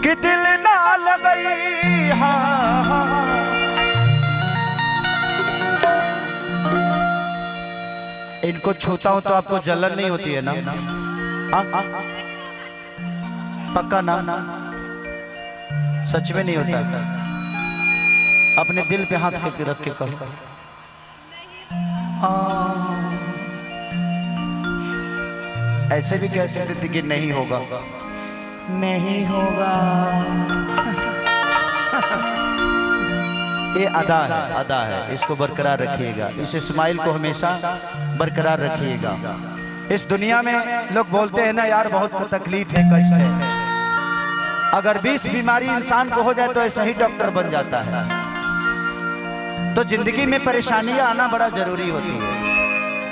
कि दिल ना लगई। हाँ इनको छूता हूं तो आपको जलन नहीं होती है ना? पक्का ना? सच में नहीं होता? अपने दिल पे हाथ करके रख के कहो। ऐसे भी कह सकते थे कि नहीं होगा, नहीं होगा। ये अदा है, अदा है, इसको बरकरार रखिएगा। इस स्माइल को हमेशा बरकरार रखिएगा। इस दुनिया में लोग बोलते हैं ना यार बहुत तकलीफ है, कष्ट है। अगर 20 बीमारी इंसान को हो जाए तो ऐसा ही डॉक्टर बन जाता है। तो जिंदगी में परेशानियां आना बड़ा जरूरी होती है।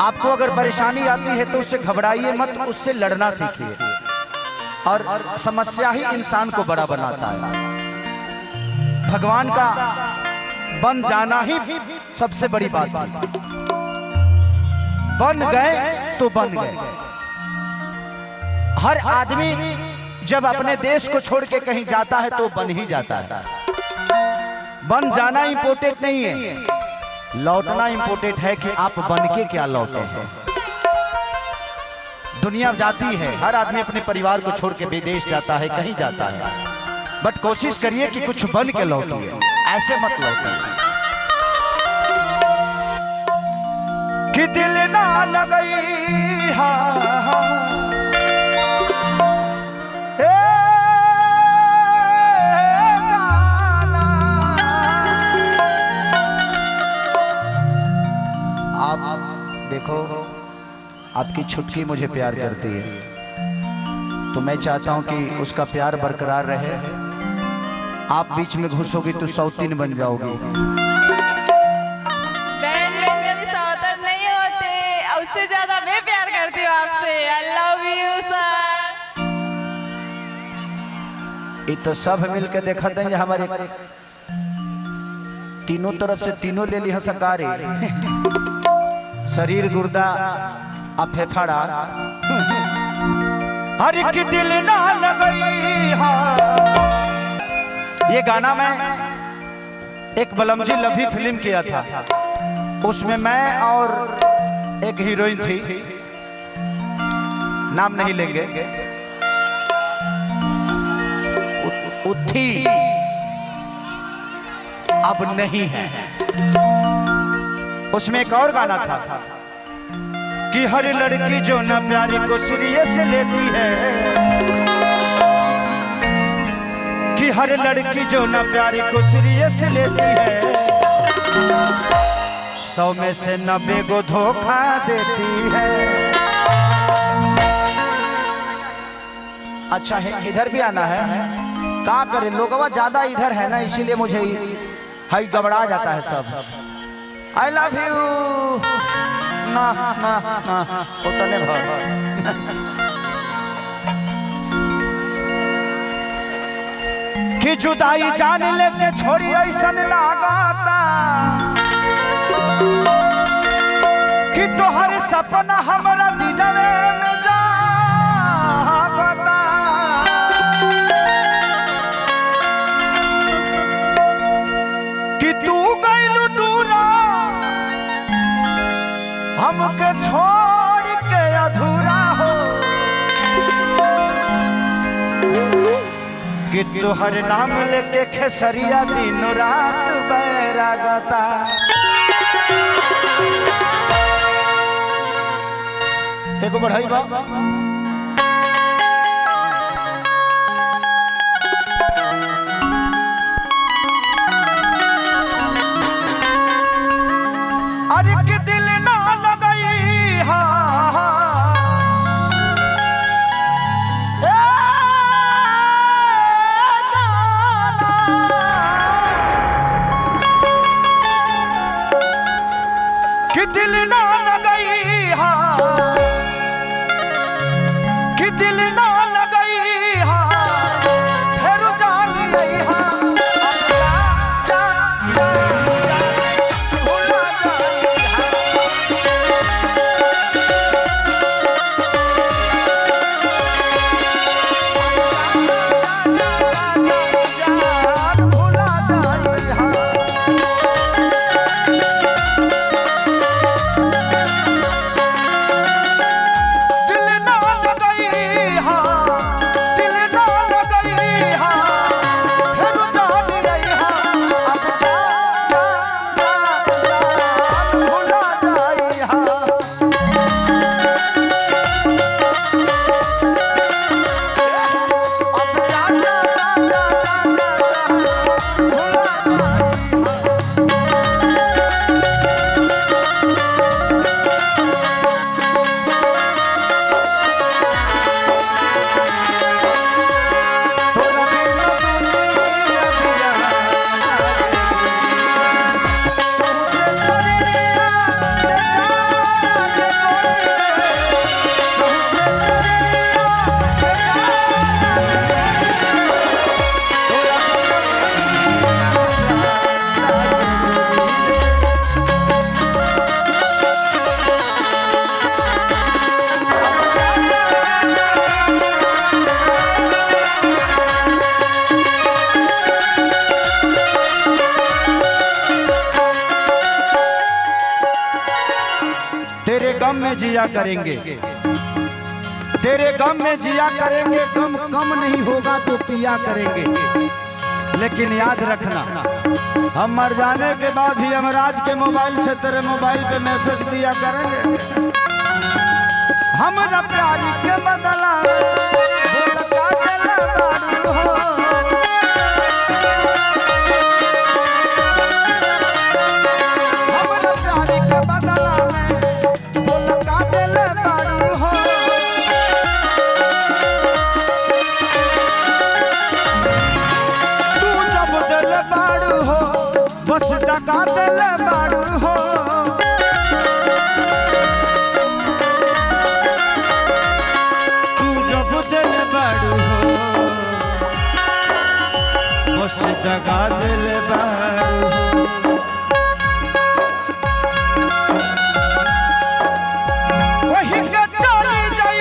आपको अगर परेशानी आती है तो उससे घबराइए मत, उससे लड़ना सीखिए। और समस्या ही इंसान को बड़ा बनाता है। भगवान का बन जाना ही सबसे बड़ी बात है। बन गए तो बन गए। हर आदमी जब अपने देश को छोड़ के कहीं जाता है तो बन ही जाता है। बन जाना इंपॉर्टेंट नहीं है, लौटना इंपॉर्टेंट है कि आप बन के क्या लौटे हैं। दुनिया जाती है, हर आदमी अपने परिवार को छोड़ के विदेश जाता है, कहीं जाता है, बट कोशिश करिए कि कुछ बन के लौटिए, ऐसे मत लौटिए कि दिल ना लगई। हाँ देखो, आपकी छुटकी मुझे प्यार करती है, तो मैं चाहता हूं कि उसका प्यार बरकरार रहे। आप बीच में घुसोगी तो सौतीन बन जाओगी। बहन कभी सौतन नहीं होते, उससे ज्यादा मैं प्यार करती हूँ आपसे। आई लव यू सर। ये तो सब मिलकर देखा था हमारे तीनों तरफ से तीनों ले ली सकारे। शरीर, गुर्दा, फेफड़ा, हर एक दिल ना लगई। ये गाना मैं एक बलमजी लभी फिल्म किया था, उसमें मैं और एक हीरोइन थी, नाम नहीं लेंगे, थी अब नहीं है। उसमें एक और गाना था कि हर लड़की जो ना प्यारी को सीरियस लेती है, कि हर लड़की जो ना प्यारी को सीरियस लेती है, 100 में से 90 को धोखा देती है। अच्छा है, इधर भी आना है, क्या करें, लोगवा ज्यादा इधर है ना, इसीलिए मुझे हाई गबड़ा जाता है सब। I love you। उतने कि जुदाई जान लेके छोड़ी ऐसन लगाता कि तोहर सपना हमरा दिलवे में जागता। कि तू गइलू दूरा हमके छोड़ के अधूरा हो, कि तुहर नाम लेके खेसरिया दिन रात बैरागता। एगो बढ़ाई बा अरे के दिल ना लगई। हाँ कि दिल ना लगई। हाँ कि दिल ना लगई। हाँ फिर जानी आई। हाँ जिया करेंगे, तेरे गम में जिया करेंगे, गम कम नहीं होगा तो पिया करेंगे। लेकिन याद रखना, हम मर जाने के बाद ही यमराज के मोबाइल से तेरे मोबाइल पे मैसेज दिया करेंगे, हमारा प्यारी के बदला बस जगा दिल बारू हो, तू जब दिल बारू हो, बस जगा दिल बारू हो। कहीं के चली जाई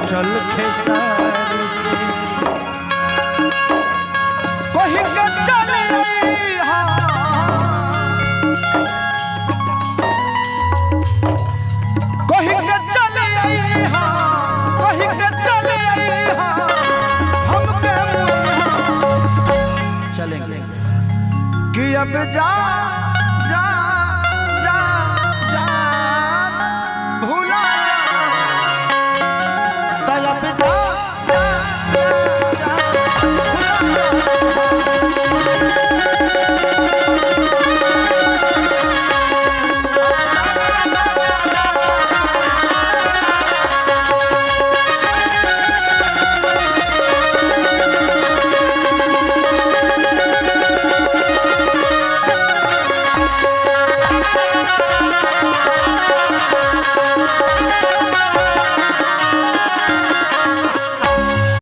चल खेसारी कहीं के चले कहीं के चले कहीं के चले हमके चलेंगे कि अब जा